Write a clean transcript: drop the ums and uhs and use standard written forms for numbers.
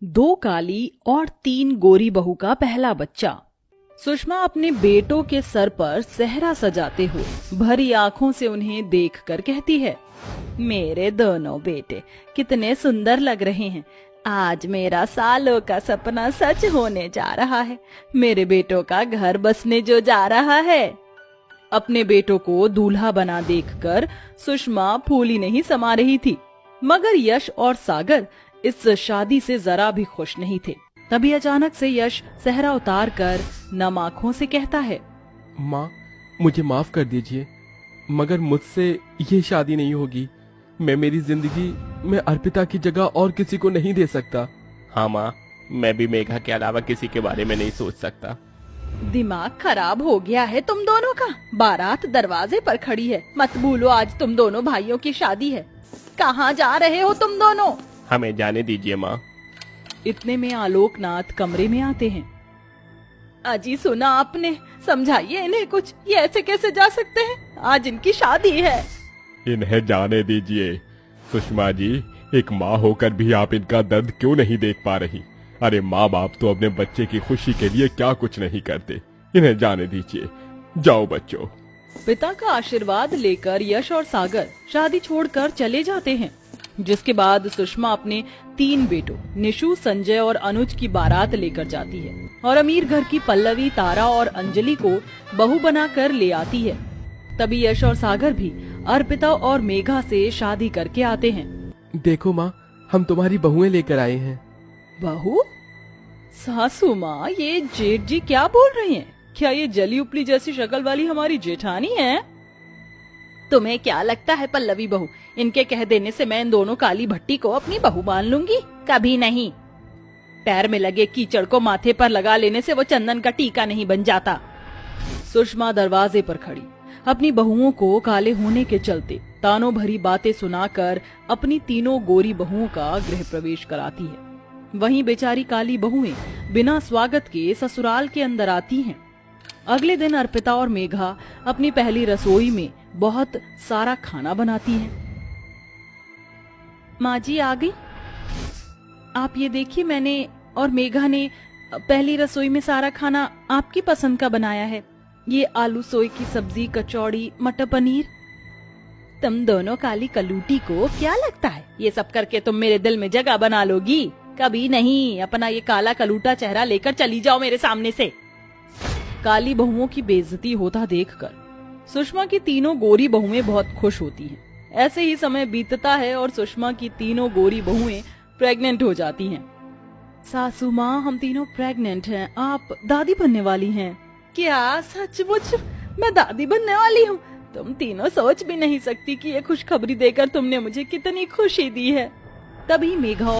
दो काली और तीन गोरी बहू का पहला बच्चा। सुषमा अपने बेटों के सर पर सेहरा सजाते हुए भरी आंखों से उन्हें देखकर कहती है, मेरे दोनों बेटे कितने सुंदर लग रहे हैं। आज मेरा सालों का सपना सच होने जा रहा है। मेरे बेटों का घर बसने जो जा रहा है। अपने बेटों को दूल्हा बना देखकर सुषमा फूली नहीं समा रही थी, मगर यश और सागर इस शादी से जरा भी खुश नहीं थे। तभी अचानक से यश सेहरा उतार कर नम आंखों से कहता है, माँ, मुझे माफ कर दीजिए, मगर मुझसे ये शादी नहीं होगी। मैं मेरी जिंदगी में अर्पिता की जगह और किसी को नहीं दे सकता। हाँ माँ, मैं भी मेघा के अलावा किसी के बारे में नहीं सोच सकता। दिमाग खराब हो गया है तुम दोनों का। बारात दरवाजे पर खड़ी है, मत भूलो आज तुम दोनों भाइयों की शादी है। कहाँ जा रहे हो तुम दोनों? हमें जाने दीजिए माँ। इतने में आलोकनाथ कमरे में आते हैं। अजी सुना आपने, समझाइए इन्हें कुछ, ये ऐसे कैसे जा सकते हैं? आज इनकी शादी है। इन्हें जाने दीजिए। सुषमा जी, एक माँ होकर भी आप इनका दर्द क्यों नहीं देख पा रही? अरे माँ बाप तो अपने बच्चे की खुशी के लिए क्या कुछ नहीं करते। इन्हें जाने दीजिए। जाओ बच्चों। पिता का आशीर्वाद लेकर यश और सागर शादी छोड़कर चले जाते हैं, जिसके बाद सुषमा अपने तीन बेटों निशु, संजय और अनुज की बारात लेकर जाती है और अमीर घर की पल्लवी, तारा और अंजलि को बहू बनाकर ले आती है। तभी यश और सागर भी अर्पिता और मेघा से शादी करके आते हैं। देखो माँ, हम तुम्हारी बहुएं लेकर आए हैं। बहू? सासू माँ, ये जेठ जी क्या बोल रही हैं? क्या ये जली उपली जैसी शक्ल वाली हमारी जेठानी है? तुम्हें क्या लगता है पल्लवी बहू, इनके कह देने से मैं इन दोनों काली भट्टी को अपनी बहू मान लूंगी? कभी नहीं। पैर में लगे कीचड़ को माथे पर लगा लेने से वो चंदन का टीका नहीं बन जाता। सुषमा दरवाजे पर खड़ी अपनी बहुओं को काले होने के चलते तानों भरी बातें सुनाकर अपनी तीनों गोरी बहुओं का गृह प्रवेश कराती है। वहीं बेचारी काली बहुएं बिना स्वागत के ससुराल के अंदर आती हैं। अगले दिन अर्पिता और मेघा अपनी पहली रसोई में बहुत सारा खाना बनाती हैं। माँ जी आ गई। आप ये देखिए, मैंने और मेघा ने पहली रसोई में सारा खाना आपकी पसंद का बनाया है। ये आलू सोए की सब्जी, कचौड़ी, मटर पनीर। तुम दोनों काली कलूटी को क्या लगता है ये सब करके तुम मेरे दिल में जगह बना लोगी? कभी नहीं। अपना ये काला कलूटा चेहरा लेकर चली जाओ मेरे सामने से। काली बहुओं की बेइज्जती होता देखकर सुषमा की तीनों गोरी बहुएं बहुत खुश होती हैं। ऐसे ही समय बीतता है और सुषमा की तीनों गोरी बहुएं प्रेग्नेंट हो जाती हैं। सासू माँ, हम तीनों प्रेग्नेंट हैं, आप दादी बनने वाली हैं। क्या सचमुच मैं दादी बनने वाली हूँ? तुम तीनों सोच भी नहीं सकती कि ये खुशखबरी देकर तुमने मुझे कितनी खुशी दी है। तभी मेघा